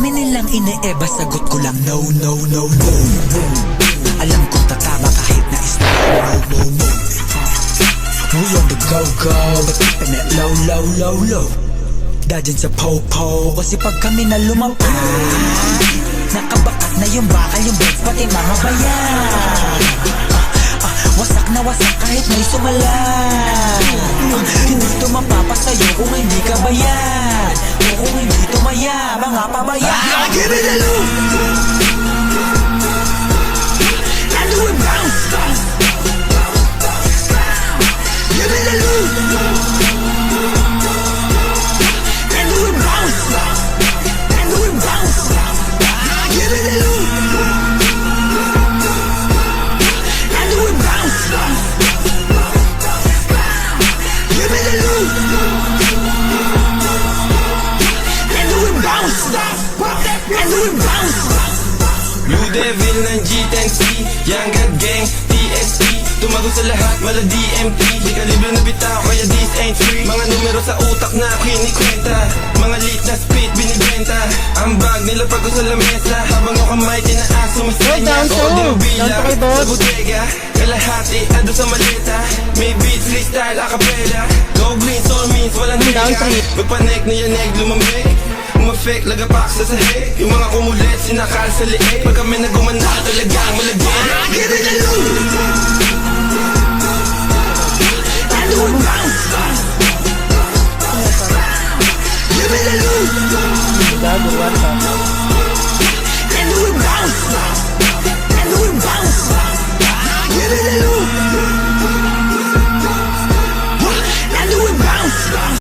dami nilang ine-eba, sagot ko lang no, no, no, no. Alam kong tatama kahit na is no, no, no. We on the go, go, but keeping it low, low, low, low. Dadyan sa po-po, kasi pag kami na lumapag, nakabakat na yung bakal, yung beds, pati mga bayan. Wasak na wasak kahit may sumala. Hindi ito mapapasayo kung hindi ka bayan, o kung hindi tumaya, mga pabayan. Give it a look and do it bounce. Give it a look and do it bounce. And do it bounce. Give it a look and do it bounce. Give it a look and do it bounce. And do it bounce. Blue Devil ng G10C, Young God Gang, TSP. Tumago sa lahat, mala DMT. Di kalibre na bitaw, kaya this ain't free. Mga numero sa utak na kinikwenta, mga lit na spit binibenta. Ang bag nila pag sa lamesa, habang yung kamay tinaas sumasanya. Ako di mabilang sa bodega, kalahati ando sa maleta. May beats, freestyle, acapella. Go green, soul means walang higa. Magpanek na yanig, lumamig. Umafek, lagapak sa sahig. Yung mga kumulit, sinakal sa liig. Pag kami nagumana, talagang malagyan. Give it a look and do it bounce. Give it a look and do it bounce.